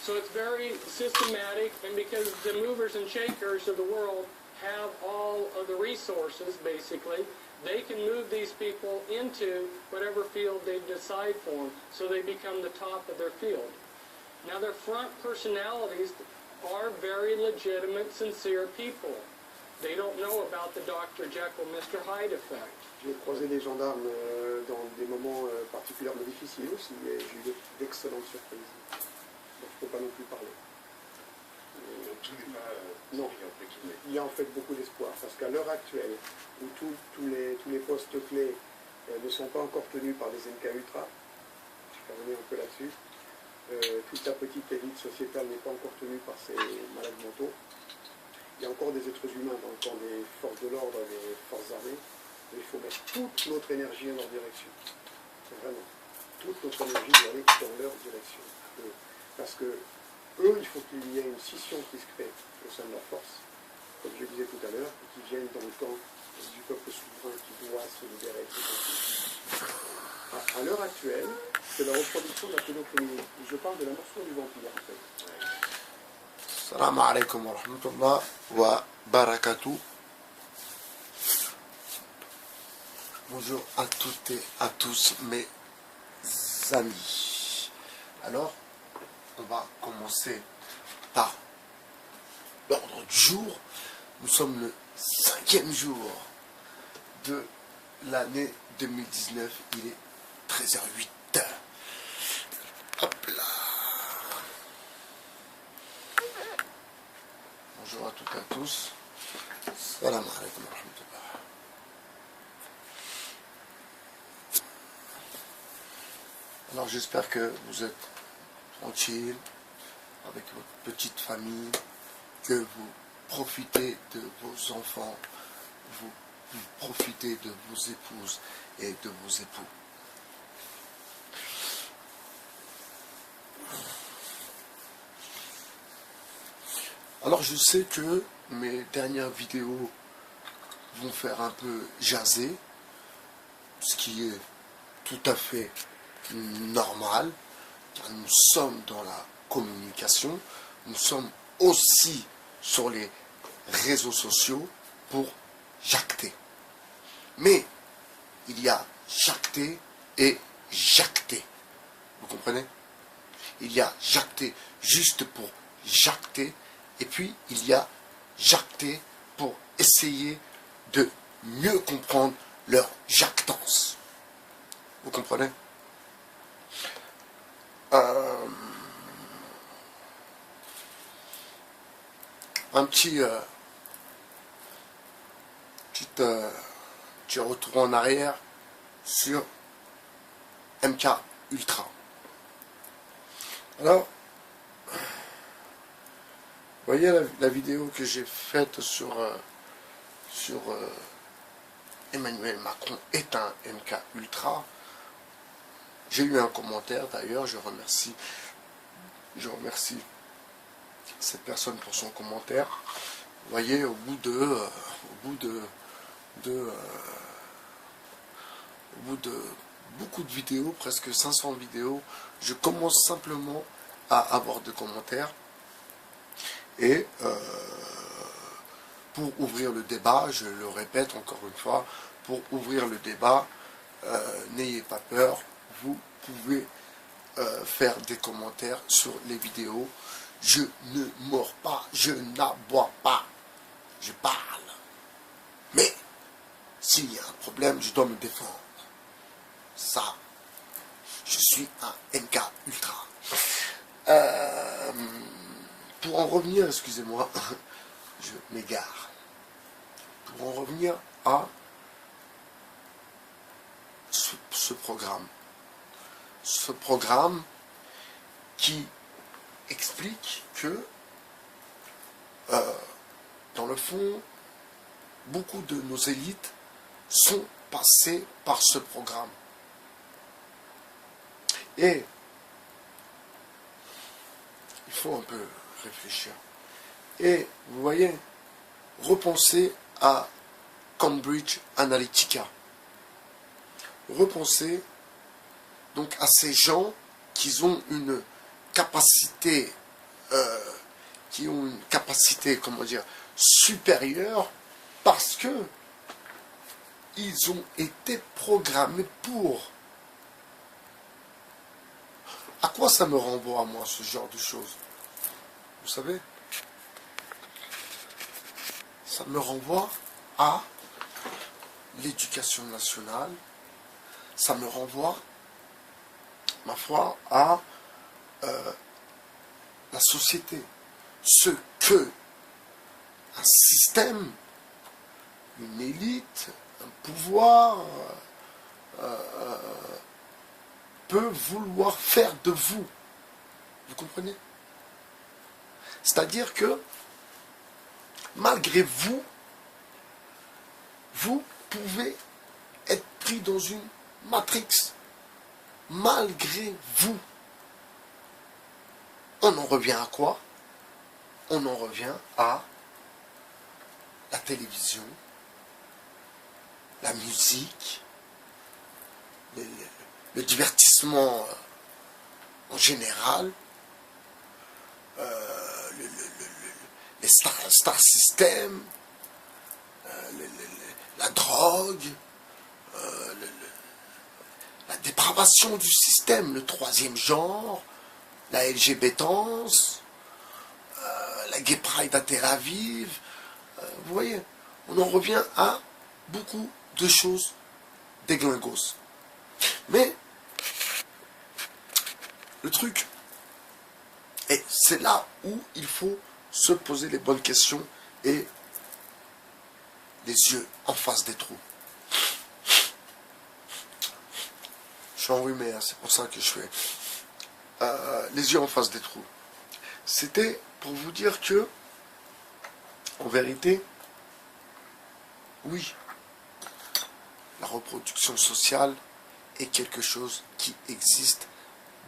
So it's very systematic, and because the movers and shakers of the world have all of the resources, basically, they can move these people into whatever field they decide for them, so they become the top of their field. Now, their front personalities are very legitimate, sincere people. They don't know about the Dr. Jekyll, Mr. Hyde effect. J'ai croisé des gendarmes dans des moments particulièrement difficiles aussi, et j'ai eu d'excellentes surprises. Donc je ne peux pas non plus parler. Tout n'est pas non, il y a en fait beaucoup d'espoir, parce qu'à l'heure actuelle, où tous les postes clés ne sont pas encore tenus par des MK Ultra, je vais revenir un peu là-dessus, toute la petite élite sociétale n'est pas encore tenue par ces malades mentaux. Il y a encore des êtres humains dans le camp des forces de l'ordre et des forces armées, mais il faut mettre toute notre énergie en leur direction. Vraiment, toute notre énergie doit aller dans leur direction. Parce que eux, il faut qu'il y ait une scission qui se crée au sein de leur force, comme je disais tout à l'heure, et qui viennent dans le camp du peuple souverain qui doit se libérer de ce conflit. À l'heure actuelle, c'est la reproduction de la pédocriminalité. Je parle de la morsure du vampire, en fait. Salam alaikum wa rahmatullah wa barakatuh. Bonjour à toutes et à tous mes amis. Alors, on va commencer par l'ordre du jour. Nous sommes le 5e jour de l'année 2019. Il est 13h08. Hop là. Bonjour à toutes et à tous. Salam alaikum wa rahmatullah. Alors j'espère que vous êtes tranquille avec votre petite famille, que vous profitez de vos enfants, vous profitez de vos épouses et de vos époux. Alors je sais que mes dernières vidéos vont faire un peu jaser, ce qui est tout à fait normal, car nous sommes dans la communication, nous sommes aussi sur les réseaux sociaux pour jacter. Mais il y a jacter et jacter. Vous comprenez? Il y a jacter juste pour jacter, et puis il y a jacter pour essayer de mieux comprendre leur jactance. Vous comprenez? Un petit retour en arrière sur MK Ultra. Alors, vous voyez la vidéo que j'ai faite sur Emmanuel Macron est un MK Ultra. J'ai eu un commentaire d'ailleurs, je remercie cette personne pour son commentaire. Vous voyez, au bout de beaucoup de vidéos, presque 500 vidéos, je commence simplement à avoir des commentaires. Et pour ouvrir le débat, je le répète encore une fois, pour ouvrir le débat, n'ayez pas peur, vous pouvez faire des commentaires sur les vidéos. Je ne mords pas, je n'aboie pas, je parle. Mais s'il y a un problème, je dois me défendre. Ça, je suis un MK Ultra. Pour en revenir, excusez-moi, je m'égare. Pour en revenir à ce programme. Ce programme qui explique que, dans le fond, beaucoup de nos élites sont passées par ce programme. Et il faut un peu réfléchir. Et vous voyez, repensez à Cambridge Analytica. Repensez donc à ces gens qui ont une capacité, qui ont une capacité, comment dire, supérieure, parce que ils ont été programmés pour. À quoi ça me renvoie, moi, ce genre de choses? Vous savez? Ça me renvoie à l'éducation nationale. Ça me renvoie, ma foi, à la société. Ce que un système, une élite, un pouvoir peut vouloir faire de vous. Vous comprenez? C'est-à-dire que malgré vous, vous pouvez être pris dans une matrix. Malgré vous. On en revient à quoi? On en revient à la télévision, la musique, le divertissement en général, les star systems, la drogue, la dépravation du système, le troisième genre, la LGBTance, la Gay Pride à Tel Aviv. Vous voyez, on en revient à beaucoup de choses déglingos. Mais le truc, et c'est là où il faut se poser les bonnes questions et les yeux en face des trous. Je suis enrhumé, hein, c'est pour ça que je fais les yeux en face des trous. C'était pour vous dire que, en vérité, oui, la reproduction sociale est quelque chose qui existe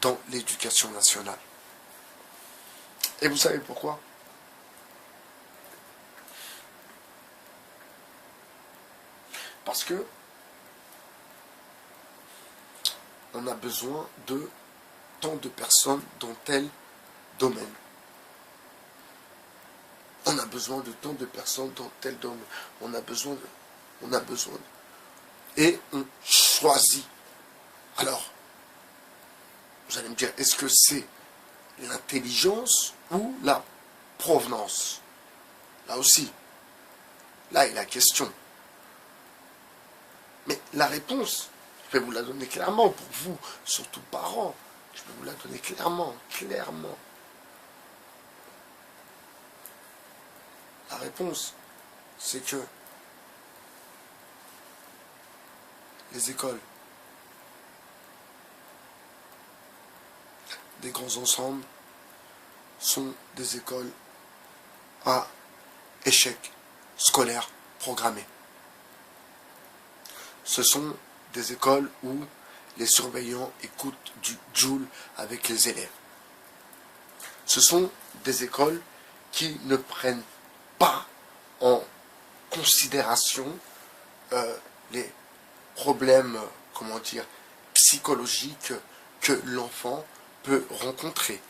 dans l'éducation nationale. Et vous savez pourquoi? Parce que on a besoin de tant de personnes dans tel domaine. On a besoin de tant de personnes dans tel domaine. On a besoin de. Et on choisit. Alors, vous allez me dire, est-ce que c'est l'intelligence ou la provenance? Là aussi, là est la question. Mais la réponse, je vais vous la donner clairement pour vous, surtout parents. Je vais vous la donner clairement. La réponse, c'est que les écoles, des grands ensembles, sont des écoles à échec scolaire programmé. Ce sont des écoles où les surveillants écoutent du Joule avec les élèves. Ce sont des écoles qui ne prennent pas en considération les problèmes, comment dire, psychologiques que l'enfant peut rencontrer.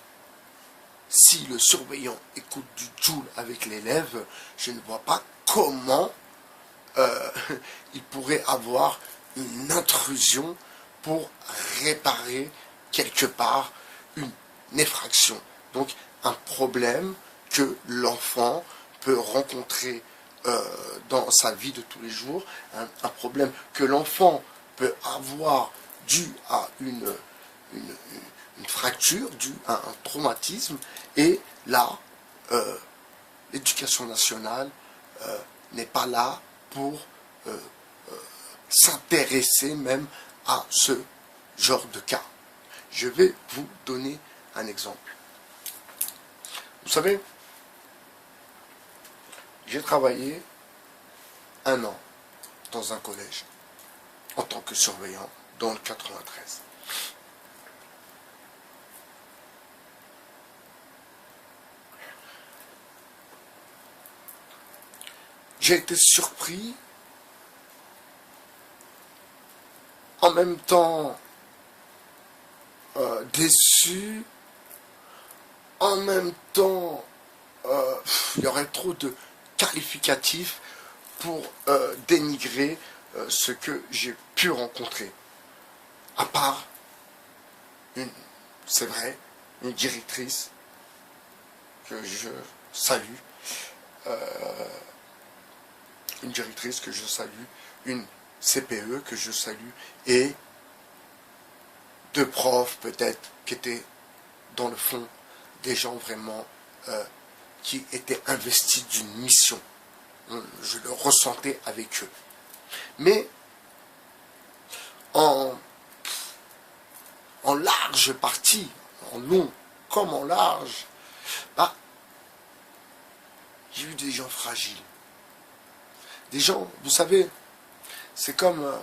Si le surveillant écoute du Joule avec l'élève, je ne vois pas comment il pourrait avoir une intrusion pour réparer quelque part une effraction. Donc un problème que l'enfant peut rencontrer dans sa vie de tous les jours, un problème que l'enfant peut avoir dû à une fracture, dû à un traumatisme, et là, l'éducation nationale n'est pas là pour s'intéresser même à ce genre de cas. Je vais vous donner un exemple. Vous savez, j'ai travaillé 1 an dans un collège en tant que surveillant dans le 93. J'ai été surpris, en même temps déçu, en même temps, il y aurait trop de qualificatifs pour dénigrer ce que j'ai pu rencontrer. À part, c'est vrai, une directrice que je salue, une CPE que je salue, et deux profs peut-être qui étaient dans le fond des gens vraiment qui étaient investis d'une mission. Je le ressentais avec eux. Mais en large partie, en long comme en large, bah, j'ai eu des gens fragiles. Des gens, vous savez, c'est comme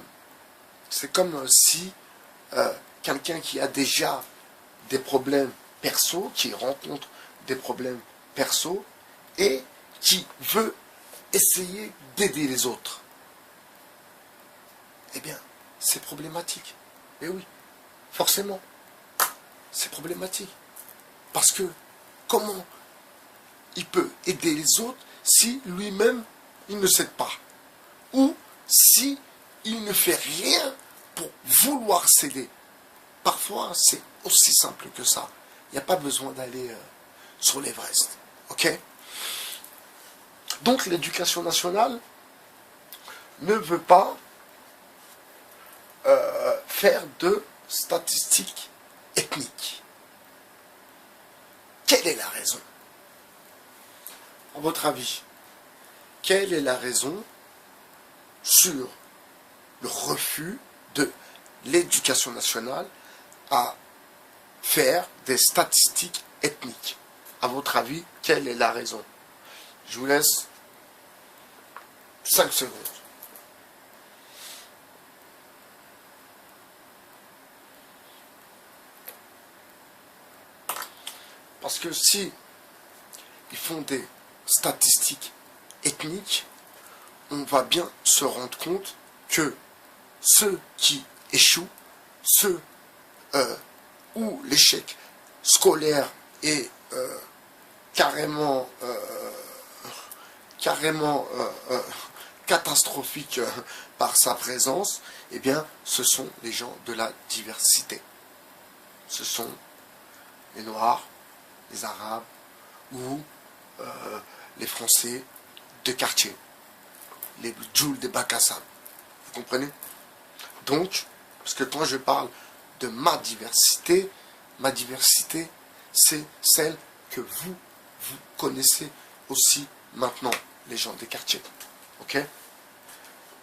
si quelqu'un qui a déjà des problèmes perso, qui rencontre des problèmes perso et qui veut essayer d'aider les autres. Eh bien, c'est problématique. Et oui, forcément, c'est problématique. Parce que comment il peut aider les autres si lui-même, il ne s'aide pas? Ou si il ne fait rien pour vouloir s'aider? Parfois, c'est aussi simple que ça. Il n'y a pas besoin d'aller sur l'Everest. Ok? Donc, l'éducation nationale ne veut pas faire de statistiques ethniques. Quelle est la raison? À votre avis, quelle est la raison sur le refus de l'éducation nationale à faire des statistiques ethniques? À votre avis, quelle est la raison? Je vous laisse 5 secondes. Parce que si ils font des statistiques ethniques, on va bien se rendre compte que ceux qui échouent, ceux où l'échec scolaire est carrément catastrophique par sa présence, eh bien, ce sont les gens de la diversité. Ce sont les Noirs, les Arabes ou les Français de quartier, les Djouls des Bakassam. Vous comprenez? Donc, parce que quand je parle de ma diversité, c'est celle que vous connaissez aussi maintenant, les gens des quartiers. Ok?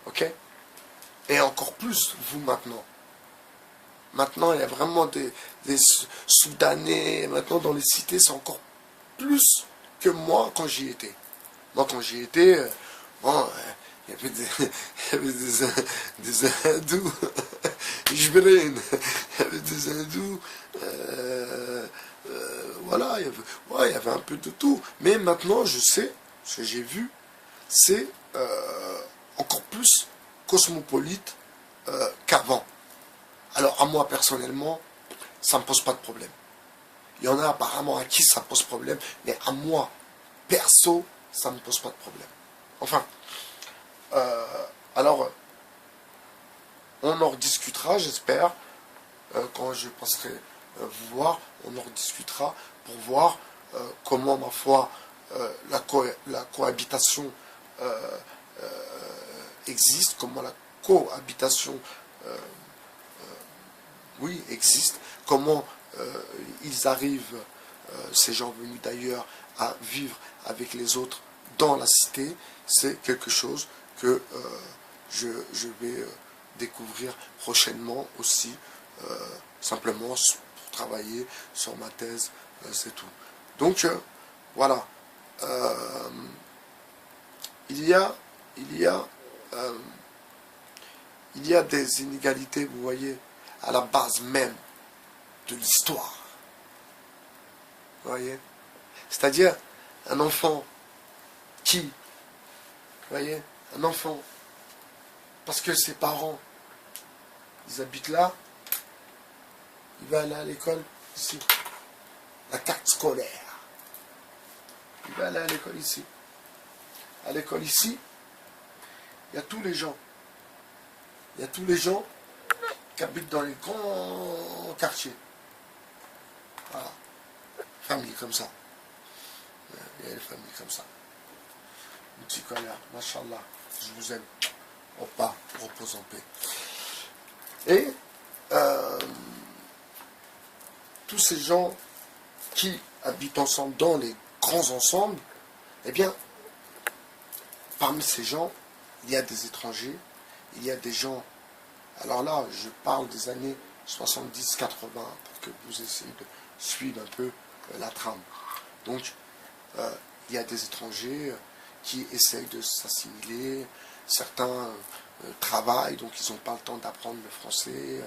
Ok? Et encore plus, vous maintenant. Maintenant, il y a vraiment des Soudanais. Maintenant, dans les cités, c'est encore plus que moi quand j'y étais. Moi, quand j'y étais, bon, il y avait des hindous, il y avait des hindous, voilà, il y avait un peu de tout. Mais maintenant, je sais, ce que j'ai vu, c'est encore plus cosmopolite qu'avant. Alors, à moi, personnellement, ça ne me pose pas de problème. Il y en a apparemment à qui ça pose problème, mais à moi, perso, ça ne me pose pas de problème. Enfin, alors, on en rediscutera, j'espère, quand je passerai vous voir, on en rediscutera pour voir comment, ma foi, la cohabitation existe, comment la cohabitation oui, existe, comment ils arrivent, ces gens venus d'ailleurs, à vivre avec les autres dans la cité. C'est quelque chose que je vais découvrir prochainement aussi, simplement pour travailler sur ma thèse, c'est tout. Donc, voilà. Il y a des inégalités, vous voyez, à la base même de l'histoire. Vous voyez? C'est-à-dire un enfant qui, vous voyez, un enfant, parce que ses parents, ils habitent là, il va aller à l'école ici. La carte scolaire. vais aller à l'école ici. À l'école ici, il y a tous les gens. Il y a tous les gens qui habitent dans les grands quartiers. Voilà. Famille comme ça. Il y a des familles comme ça. Multicolère, machallah, je vous aime. Opa, repose en paix. Et tous ces gens qui habitent ensemble dans les grands ensembles, eh bien, parmi ces gens, il y a des étrangers, il y a des gens, alors là, je parle des années 70-80, pour que vous essayez de suivre un peu la trame. Donc, il y a des étrangers qui essayent de s'assimiler, certains travaillent, donc ils n'ont pas le temps d'apprendre le français.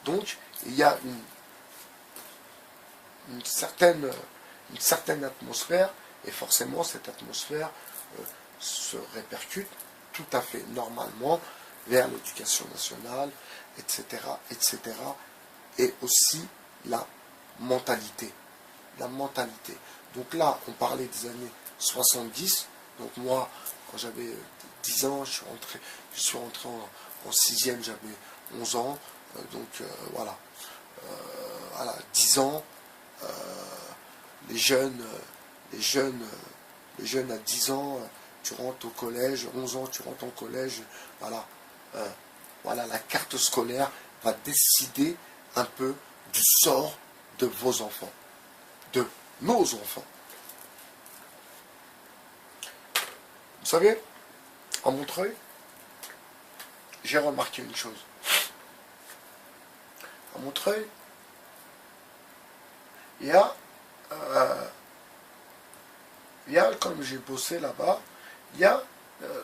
Donc, il y a une certaine atmosphère, et forcément, cette atmosphère se répercute tout à fait normalement vers l'éducation nationale, etc., etc., et aussi la mentalité. La mentalité. Donc là, on parlait des années 70. Donc moi, quand j'avais 10 ans, je suis rentré en 6e, j'avais 11 ans. Voilà. Voilà, 10 ans. Les jeunes à 10 ans, tu rentres au collège, 11 ans, tu rentres en collège. Voilà. Voilà, la carte scolaire va décider un peu du sort de vos enfants, de nos enfants. Vous savez, à Montreuil, j'ai remarqué une chose. À Montreuil, il y a, comme j'ai bossé là-bas, il y a,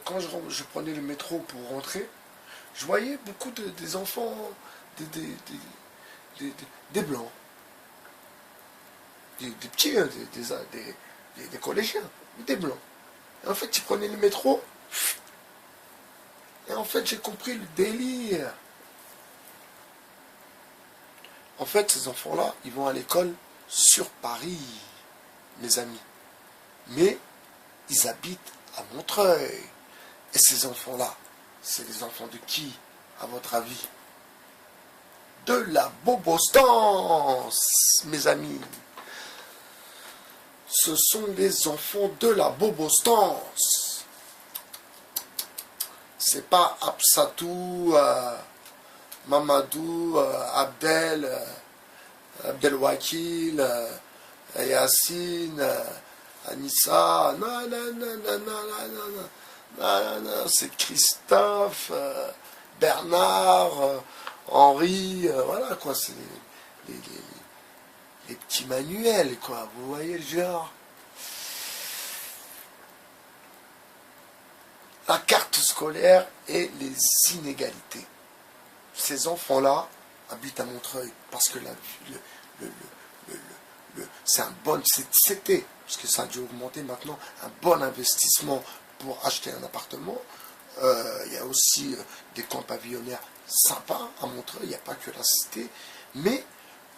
quand je prenais le métro pour rentrer, je voyais beaucoup des enfants, des blancs, des petits, des collégiens, des blancs. Et en fait, ils prenaient le métro, et en fait, j'ai compris le délire. En fait, ces enfants-là, ils vont à l'école sur Paris, mes amis. Mais ils habitent à Montreuil. Et ces enfants-là, c'est les enfants de qui, à votre avis? De la bobostance, mes amis. Ce sont les enfants de la bobostance. C'est pas Absatou, Mamadou, Abdelwakil, Yassine, Anissa. Non, non, non, non, non, non, non. Non, non, c'est Christophe, Bernard, Henri, voilà quoi, c'est les petits manuels, quoi, vous voyez le genre. La carte scolaire et les inégalités. Ces enfants-là habitent à Montreuil parce que c'était, parce que ça a dû augmenter maintenant, un bon investissement pour acheter un appartement. Il y a aussi des camps pavillonnaires sympas à Montreuil, il n'y a pas que la cité, mais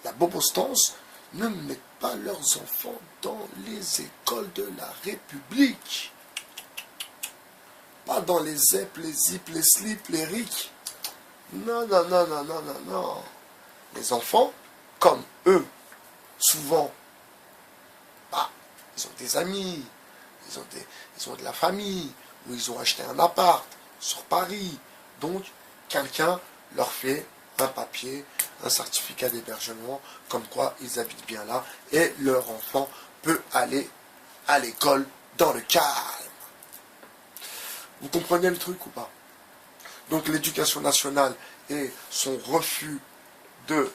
la bobostance ne met pas leurs enfants dans les écoles de la République. Pas dans les ZEP, les ZIP, les SLIP, les RIC. Non, non, non, non, non, non, non. Les enfants, comme eux, souvent, bah, ils ont des amis, ils ont de la famille, ou ils ont acheté un appart sur Paris. Donc, quelqu'un leur fait un papier, un certificat d'hébergement, comme quoi ils habitent bien là, et leur enfant peut aller à l'école dans le calme. Vous comprenez le truc ou pas? Donc l'éducation nationale et son refus de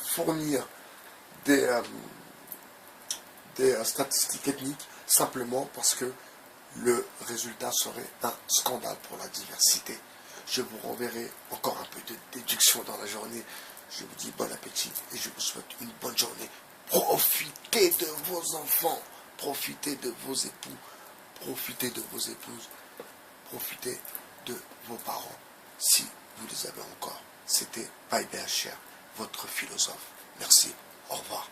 fournir des statistiques ethniques simplement parce que le résultat serait un scandale pour la diversité. Je vous renverrai encore un peu de déduction dans la journée. Je vous dis bon appétit et je vous souhaite une bonne journée. Profitez de vos enfants, profitez de vos époux, profitez de vos épouses, profitez de vos parents, si vous les avez encore. C'était Paï BHR, votre philosophe. Merci, au revoir.